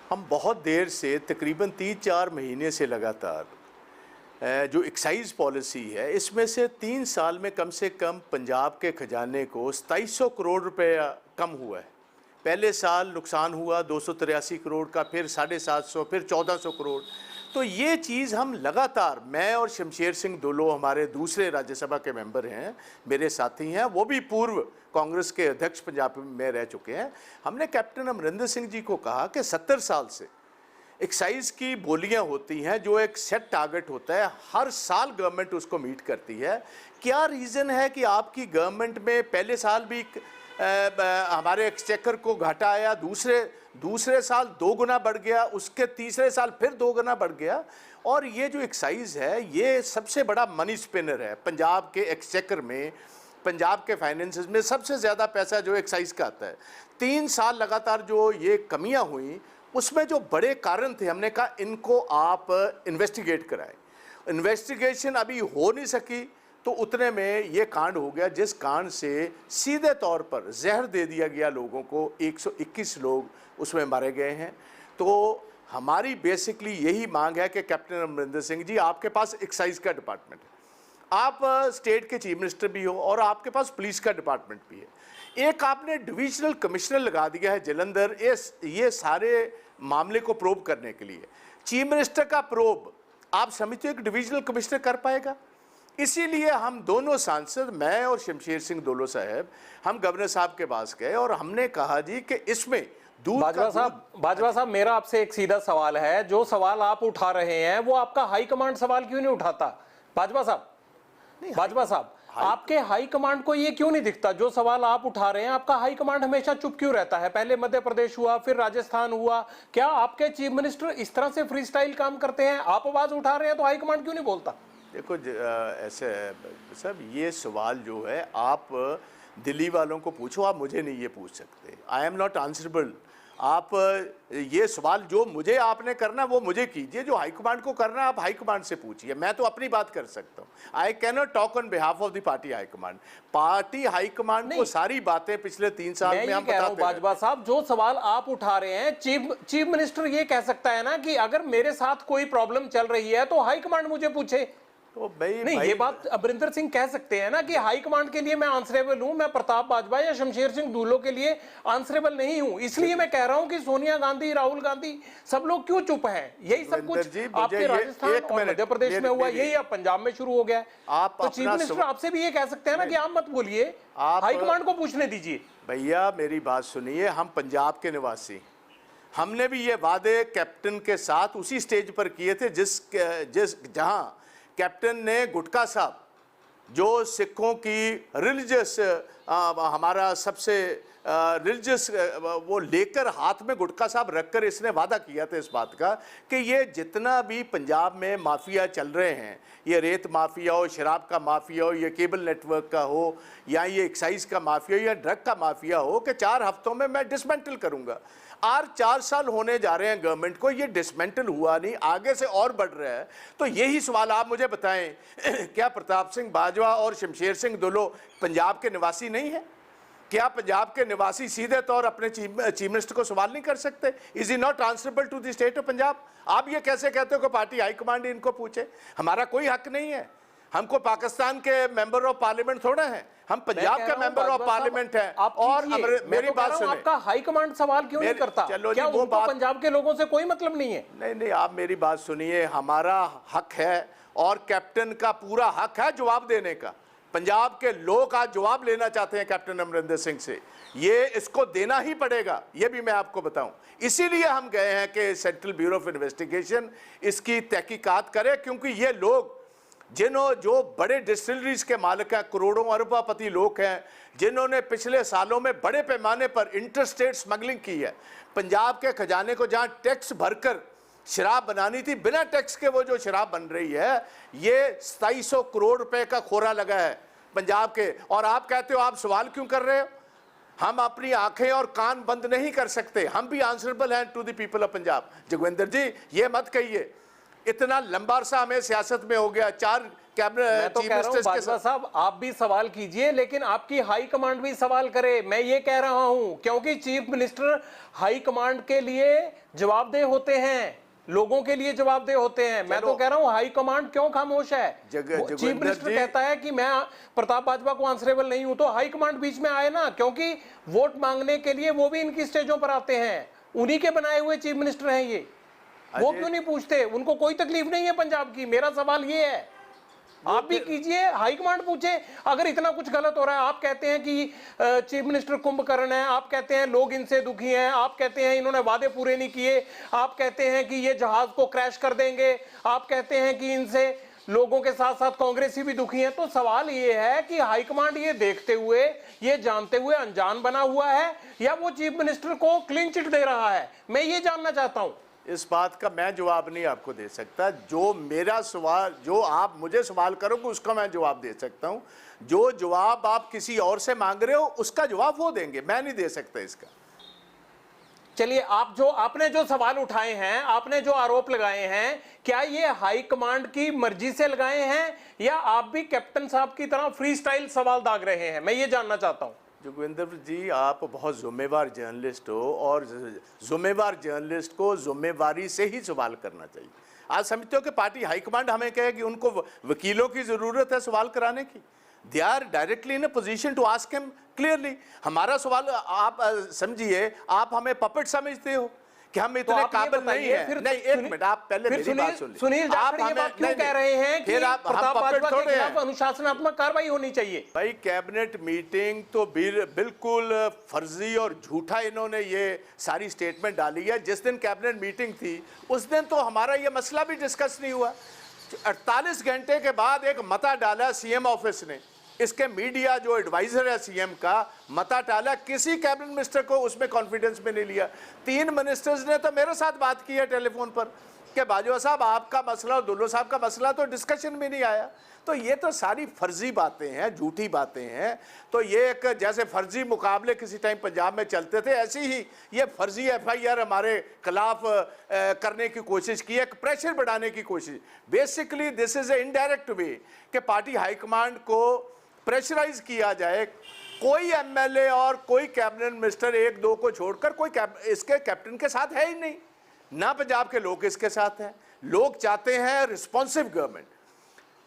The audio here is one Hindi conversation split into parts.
हम बहुत देर से तकरीबन 3-4 महीने से लगातार जो एक्साइज पॉलिसी है, इसमें से 3 साल में कम से कम पंजाब के खजाने को 2700 करोड़ रुपया कम हुआ है। पहले साल नुकसान हुआ 283 करोड़ का, फिर 750, फिर 1400 करोड़। तो ये चीज़ हम लगातार, मैं और शमशेर सिंह दुलो हमारे दूसरे राज्यसभा के मेंबर हैं, मेरे साथी हैं, वो भी पूर्व कांग्रेस के अध्यक्ष पंजाब में रह चुके हैं। हमने कैप्टन अमरिंदर सिंह जी को कहा कि 70 साल से एक्साइज की बोलियां होती हैं, जो एक सेट टारगेट होता है, हर साल गवर्नमेंट उसको मीट करती है। क्या रीज़न है कि आपकी गवर्नमेंट में पहले साल भी हमारे एक्सचेकर को घाटा आया, दूसरे साल 2 गुना बढ़ गया, उसके तीसरे साल फिर 2 गुना बढ़ गया। और ये जो एक्साइज है, ये सबसे बड़ा मनी स्पिनर है पंजाब के एक्सचेकर में, पंजाब के फाइनेंसेस में सबसे ज़्यादा पैसा जो एक्साइज का आता है। 3 साल लगातार जो ये कमियां हुई, उसमें जो बड़े कारण थे, हमने कहा इनको आप इन्वेस्टिगेट कराएं। इन्वेस्टिगेशन अभी हो नहीं सकी, तो उतने में ये कांड हो गया, जिस कांड से सीधे तौर पर जहर दे दिया गया लोगों को। 121 लोग उसमें मारे गए हैं। तो हमारी बेसिकली यही मांग है कि कैप्टन अमरिंदर सिंह जी, आपके पास एक्साइज का डिपार्टमेंट है, आप स्टेट के चीफ मिनिस्टर भी हो, और आपके पास पुलिस का डिपार्टमेंट भी है। एक आपने डिविजनल कमिश्नर लगा दिया है जलंधर, ये सारे मामले को प्रोब करने के लिए। चीफ मिनिस्टर का प्रोब आप समझते हो एक डिविजनल कमिश्नर कर पाएगा? इसीलिए हम दोनों सांसद, मैं और शमशेर सिंह दुलो साहब, हम गवर्नर साहब के पास गए और हमने कहा जी कि इसमें बाजवा साहब, मेरा आपसे एक सीधा सवाल है। जो सवाल आप उठा रहे हैं वो आपका हाईकमांड सवाल क्यों नहीं उठाता? बाजवा साहब, आपके हाईकमांड को ये क्यों नहीं दिखता? जो सवाल आप उठा रहे हैं, आपका हाईकमांड हमेशा चुप क्यों रहता है? पहले मध्य प्रदेश हुआ, फिर राजस्थान हुआ। क्या आपके चीफ मिनिस्टर इस तरह से फ्री स्टाइल काम करते हैं? आप आवाज उठा रहे हैं तो हाईकमांड क्यों नहीं बोलता? देखो ऐसे सब ये सवाल जो है, आप दिल्ली वालों को पूछो, आप मुझे नहीं ये पूछ सकते। I am not answerable. आप ये सवाल जो मुझे आपने करना वो मुझे कीजिए, जो हाईकमांड को करना आप हाईकमांड से पूछिए। मैं तो अपनी बात कर सकता हूँ। I can not talk on behalf of the party high command. Party high command को सारी बातें पिछले 3 साल में हम बताते हैं। बाजवा साहब, जो सवाल आप उठा रहे हैं, चीफ मिनिस्टर ये कह सकता है ना कि अगर मेरे साथ कोई प्रॉब्लम चल रही है तो हाईकमांड मुझे पूछे। तो नहीं, ये बात अमरिंदर सिंह कह सकते हैं ना कि हाईकमांड के लिए मैं आंसरेबल हूं, मैं प्रताप बाजवा या शमशेर सिंह दूलो के लिए आंसरेबल नहीं हूं। इसलिए मैं कह रहा हूं कि सोनिया गांधी, राहुल गांधी, सब लोग क्यों चुप हैं? यही सब कुछ आपके राजस्थान और मध्य प्रदेश में हुआ, यही अब पंजाब में शुरू हो गया है। तो चीफ मिनिस्टर आपसे भी ये कह सकते हैं ना कि आप मत बोलिए, हाईकमांड को पूछने दीजिए। भैया मेरी बात सुनिए, हम पंजाब के निवासी, हमने भी ये वादे कैप्टन के साथ उसी स्टेज पर किए थे जहां कैप्टन ने गुटका साहब, जो सिखों की रिलीजियस, हमारा सबसे रिलीजियस, वो लेकर हाथ में गुटका साहब रखकर इसने वादा किया था इस बात का कि ये जितना भी पंजाब में माफिया चल रहे हैं, ये रेत माफिया हो, शराब का माफिया हो, ये केबल नेटवर्क का हो, या ये एक्साइज का माफिया हो, या ड्रग का माफिया हो, कि 4 हफ्तों में मैं डिसमेंटल करूंगा। और 4 साल होने जा रहे हैं गवर्नमेंट को, ये डिसमेंटल हुआ नहीं, आगे से और बढ़ रहा है। तो यही सवाल आप मुझे बताएं, क्या प्रताप सिंह बाजवा और शमशेर सिंह दुलो पंजाब के निवासी नहीं है? क्या पंजाब के निवासी सीधे तौर अपने चीफ मिनिस्टर को सवाल नहीं कर सकते? Is he not answerable to the state of Punjab? आप ये कैसे कहते हो कि पार्टी हाईकमांड इनको पूछे? हमारा कोई हक नहीं है। हमको पाकिस्तान के मेंबर ऑफ पार्लियामेंट थोड़ा है, हम पंजाब का मेंबर ऑफ पार्लियामेंट है। और मेरी बात सुनिए, आपका हाईकमांड सवाल क्यों नहीं करता? चलो क्या वो बात, पंजाब के लोगों से कोई मतलब नहीं है? नहीं, आप मेरी बात सुनिए, हमारा हक है और कैप्टन का पूरा हक है जवाब देने का। पंजाब के लोग आज जवाब लेना चाहते हैं कैप्टन अमरिंदर सिंह से, ये इसको देना ही पड़ेगा, ये भी मैं आपको बताऊं। इसीलिए हम गए हैं कि सेंट्रल ब्यूरो ऑफ इन्वेस्टिगेशन इसकी तहकीकात करे, क्योंकि ये लोग जो बड़े डिस्टिलरीज के मालिक हैं, करोड़ों अरबपति लोग हैं, जिन्होंने पिछले सालों में बड़े पैमाने पर इंटरस्टेट स्मगलिंग की है। पंजाब के खजाने को जहां टैक्स भरकर शराब बनानी थी, बिना टैक्स के वो जो शराब बन रही है, ये 2700 करोड़ रुपए का खोरा लगा है पंजाब के। और आप कहते हो आप सवाल क्यों कर रहे हो? हम अपनी आंखें और कान बंद नहीं कर सकते, हम भी आंसरेबल हैं to the people of Punjab. Joginder ji ये मत कहिए, इतना लंबा अरसा हमें सियासत में हो गया, 4 मैं तो चीफ कह रहा हूं मिनिस्टर्स के बाजवा साथ। साहब, आप भी सवाल कीजिए लेकिन आपकी हाई कमांड भी सवाल करे, मैं ये कह रहा हूं, क्योंकि चीफ मिनिस्टर हाई कमांड के लिए जवाबदेह होते हैं, लोगों के लिए जवाबदेह होते हैं। मैं तो कह रहा हूं हाई कमांड क्यों खामोश है? चीफ मिनिस्टर कहता है कि मैं प्रताप बाजवा को आंसरेबल नहीं हूं, तो हाई कमांड बीच में आए ना, क्योंकि वोट मांगने के लिए वो भी इनकी स्टेजों पर आते हैं, उन्हीं के बनाए हुए चीफ मिनिस्टर हैं ये। वो क्यों नहीं पूछते? उनको कोई तकलीफ नहीं है पंजाब की। मेरा सवाल ये है, आप भी कीजिए, हाईकमांड पूछे। अगर इतना कुछ गलत हो रहा है, आप कहते हैं कि चीफ मिनिस्टर कुंभकर्ण है, आप कहते हैं लोग इनसे दुखी हैं, आप कहते हैं इन्होंने वादे पूरे नहीं किए, आप कहते हैं कि ये जहाज को क्रैश कर देंगे, आप कहते हैं कि इनसे लोगों के साथ साथ कांग्रेसी भी दुखी हैं, तो सवाल ये है कि हाईकमांड ये देखते हुए, ये जानते हुए अनजान बना हुआ है, या वो चीफ मिनिस्टर को क्लीन चिट दे रहा है? मैं ये जानना चाहता हूं। इस बात का मैं जवाब नहीं आपको दे सकता। जो मेरा सवाल, जो आप मुझे सवाल करोगे उसका मैं जवाब दे सकता हूं। जो जवाब आप किसी और से मांग रहे हो उसका जवाब वो देंगे, मैं नहीं दे सकता इसका। चलिए, आपने जो सवाल उठाए हैं, आपने जो आरोप लगाए हैं, क्या ये हाई कमांड की मर्जी से लगाए हैं या आप भी कैप्टन साहब की तरह फ्री स्टाइल सवाल दाग रहे हैं? मैं ये जानना चाहता हूं। जोगिंदर जी, आप बहुत जिम्मेवार जर्नलिस्ट हो और जिम्मेवार जर्नलिस्ट को जिम्मेवारी से ही सवाल करना चाहिए। आज समझते हो कि पार्टी हाईकमांड हमें कहे कि उनको वकीलों की जरूरत है सवाल कराने की? They are directly in a position to ask him clearly. हमारा सवाल आप समझिए, आप हमें पपेट समझते हो कि हम इतने काबिल नहीं है। नहीं, एक मिनट, आप पहले मेरी बात सुन लीजिए। सुनील जाखड़ ये बात क्यों कह रहे हैं कि प्रताप बाजवा के खिलाफ अनुशासनात्मक कार्रवाई होनी चाहिए? भाई, कैबिनेट मीटिंग तो बिल्कुल फर्जी और झूठा इन्होंने ये सारी स्टेटमेंट डाली है। जिस दिन कैबिनेट मीटिंग थी उस दिन तो हमारा ये मसला भी डिस्कस नहीं हुआ। 48 घंटे के बाद एक मता डाला सीएम ऑफिस ने, इसके मीडिया जो एडवाइजर है सीएम का, मता डाला, किसी कैबिनेट मिनिस्टर को उसमें कॉन्फिडेंस में नहीं लिया। 3 मिनिस्टर्स ने तो मेरे साथ बात की है टेलीफोन पर कि बाजवा साहब आपका मसला और दुल्लो साहब का मसला तो डिस्कशन में नहीं आया। तो ये तो सारी फर्जी बातें हैं, झूठी बातें हैं। तो ये एक जैसे फर्जी मुकाबले किसी टाइम पंजाब में चलते थे, ऐसी ही ये फर्जी एफआईआर हमारे खिलाफ करने की कोशिश की, एक प्रेशर बढ़ाने की कोशिश। Basically this is a indirect way कि पार्टी हाईकमांड को प्रेशराइज किया जाए। कोई एमएलए और कोई कैबिनेट मिनिस्टर 1-2 को छोड़कर कोई इसके कैप्टन के साथ है ही नहीं ना। पंजाब के लोग इसके साथ हैं। लोग चाहते हैं रिस्पॉन्सिव गवर्नमेंट।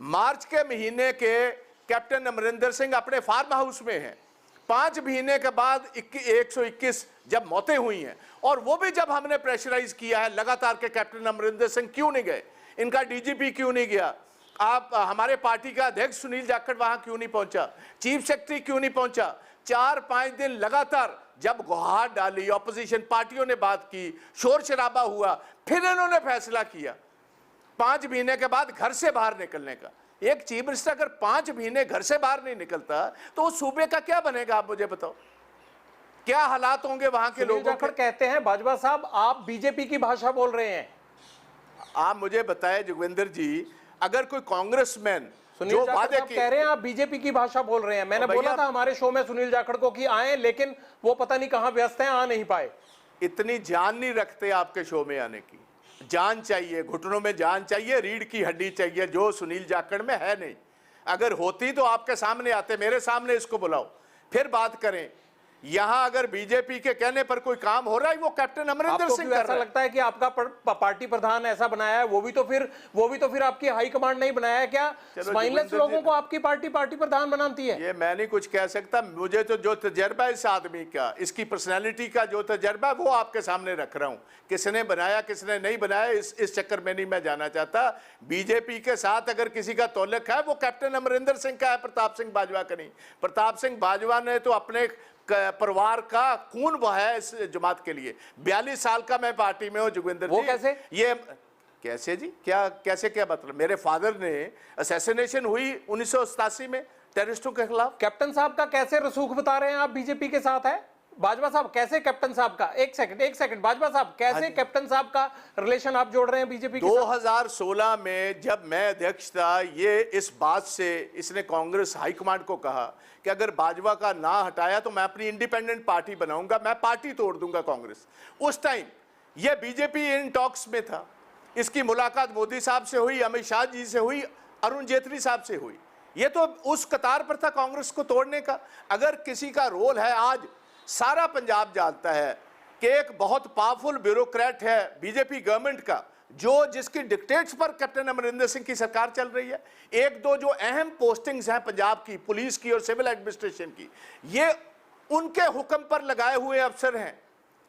मार्च के महीने के कैप्टन अमरिंदर सिंह अपने फार्म हाउस में हैं। 5 महीने के बाद 121 जब मौतें हुई हैं, और वो भी जब हमने प्रेशराइज किया है लगातार के कैप्टन अमरिंदर सिंह क्यों नहीं गए, इनका डीजीपी क्यों नहीं गया, आप हमारे पार्टी का अध्यक्ष सुनील जाखड़ वहां क्यों नहीं पहुंचा, चीफ सेक्रेटरी क्यों नहीं पहुंचा। 4-5 दिन लगातार जब गुहार डाली, ऑपोजिशन पार्टियों ने बात की, शोर शराबा हुआ, फिर इन्होंने फैसला किया 5 महीने के बाद घर से बाहर निकलने का। एक चीफ मिनिस्टर अगर 5 महीने घर से बाहर नहीं निकलता तो उस सूबे का क्या बनेगा? आप मुझे बताओ, क्या हालात होंगे वहां के लोगों के? कहते हैं बाजवा साहब आप बीजेपी की भाषा बोल रहे हैं। आप मुझे बताएं जोगिंदर जी, अगर कोई कांग्रेसमैन जो वादे कह रहे हैं आप बीजेपी की भाषा बोल रहे हैं। मैंने बोला था हमारे शो में सुनील जाखड़ को कि आए, लेकिन वो पता नहीं कहां व्यस्त हैं, आ नहीं पाए। इतनी जान नहीं रखते आपके शो में आने की। जान चाहिए, घुटनों में जान चाहिए, रीढ़ की हड्डी चाहिए, जो सुनील जाखड़ में है नहीं। अगर होती तो आपके सामने आते, मेरे सामने इसको बुलाओ फिर बात करें। यहां अगर बीजेपी के कहने पर कोई काम हो रहा है वो कैप्टन अमरिंदर सिंह कर रहा है। ऐसा लगता है कि आपका पार्टी प्रधान ऐसा बनाया है, वो भी तो फिर आपकी हाई कमांड नहीं बनाया है क्या? स्पाइनलेस लोगों को आपकी पार्टी प्रधान बनाती है। ये मैं नहीं कुछ कह सकता। मुझे तो जो तजर्बा इस आदमी का, इसकी पर्सनैलिटी का जो तजर्बा, वो आपके सामने रख रहा हूं। किसने बनाया किसने नहीं बनाया इस चक्कर में नहीं मैं जाना चाहता। बीजेपी के साथ अगर किसी का तौल्लुक है वो कैप्टन अमरिंदर सिंह का है, प्रताप सिंह बाजवा का नहीं। प्रताप सिंह बाजवा ने तो अपने परिवार का खून बहाया इस जमात के लिए। 42 साल का मैं पार्टी में हूं जोगिंदर जी। कैसे? ये कैसे जी? क्या मतलब? मेरे फादर ने असैसिनेशन हुई 1987 में टेररिस्टों के खिलाफ। कैप्टन साहब का कैसे रसूख बता रहे हैं आप बीजेपी के साथ है? बाजवा साहब कैसे कैप्टन साहब का, एक सेकंड बाजवा साहब कैसे कैप्टन साहब का रिलेशन आप जोड़ रहे हैं बीजेपी के साथ? 2016 में जब मैं अध्यक्ष था, ये इस बात से इसने कांग्रेस हाईकमांड को कहा कि अगर बाजवा का ना हटाया तो मैं अपनी इंडिपेंडेंट पार्टी बनाऊंगा, मैं पार्टी तोड़ दूंगा कांग्रेस। उस टाइम ये बीजेपी इन टॉक्स में था। इसकी मुलाकात मोदी साहब से हुई, अमित शाह जी से हुई, अरुण जेटली साहब से हुई। ये तो उस कतार पर था कांग्रेस को तोड़ने का। अगर किसी का रोल है, आज सारा पंजाब जानता है कि एक बहुत पावरफुल ब्यूरोक्रेट है बीजेपी गवर्नमेंट का, जो जिसकी डिक्टेट्स पर कैप्टन अमरिंदर सिंह की सरकार चल रही है। एक दो जो अहम पोस्टिंग्स हैं पंजाब की, पुलिस की और सिविल एडमिनिस्ट्रेशन की, ये उनके हुक्म पर लगाए हुए अफसर हैं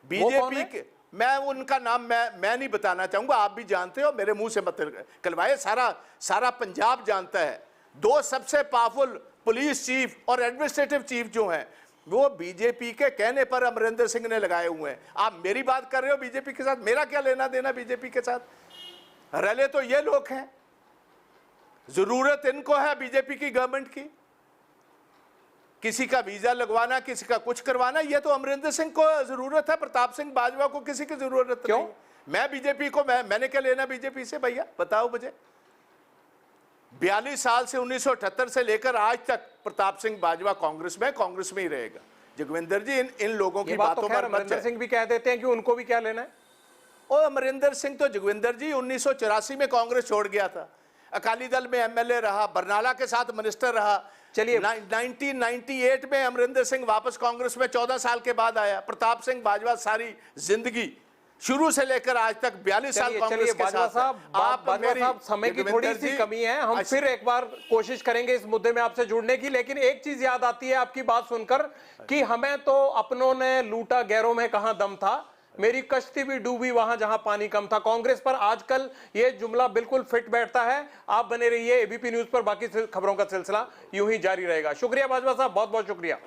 बीजेपी के। मैं उनका नाम मैं नहीं बताना चाहूंगा, आप भी जानते हो, मेरे मुंह से मत कलवाए, सारा पंजाब जानता है। दो सबसे पावरफुल पुलिस चीफ और एडमिनिस्ट्रेटिव चीफ जो हैं, वो बीजेपी के कहने पर अमरिंदर सिंह ने लगाए हुए हैं। आप मेरी बात कर रहे हो बीजेपी के साथ, मेरा क्या लेना देना बीजेपी के साथ? रले तो ये लोग हैं, जरूरत इनको है बीजेपी की गवर्नमेंट की, किसी का वीजा लगवाना, किसी का कुछ करवाना, ये तो अमरिंदर सिंह को जरूरत है, प्रताप सिंह बाजवा को किसी की जरूरत क्यों? नहीं। मैं बीजेपी को मैंने क्या लेना बीजेपी से? भैया बताओ मुझे। 42 साल से 1978 से लेकर आज तक प्रताप सिंह बाजवा कांग्रेस में ही रहेगा। जोगविंदर जी इन लोगों की बातों पर अमरिंदर सिंह भी कह देते हैं कि उनको भी क्या लेना है। और अमरिंदर सिंह तो जोगविंदर जी 1984 में कांग्रेस छोड़ गया था, अकाली दल में एमएलए रहा, बरनाला के साथ मिनिस्टर रहा। चलिए 1998 में अमरिंदर सिंह वापस कांग्रेस में 14 साल के बाद आया। प्रताप सिंह बाजवा सारी जिंदगी शुरू से लेकर आज तक 42 साल कांग्रेस के साथ। आप समय की थोड़ी सी कमी है, हम फिर एक बार कोशिश करेंगे इस मुद्दे में आपसे जुड़ने की। लेकिन एक चीज याद आती है आपकी बात सुनकर कि हमें तो अपनों ने लूटा, गैरों में कहां दम था, मेरी कश्ती भी डूबी वहां जहां पानी कम था। कांग्रेस पर आजकल ये जुमला बिल्कुल फिट बैठता है। आप बने रहिए एबीपी न्यूज पर, बाकी खबरों का सिलसिला यूं ही जारी रहेगा। शुक्रिया बाजवा साहब, बहुत बहुत शुक्रिया।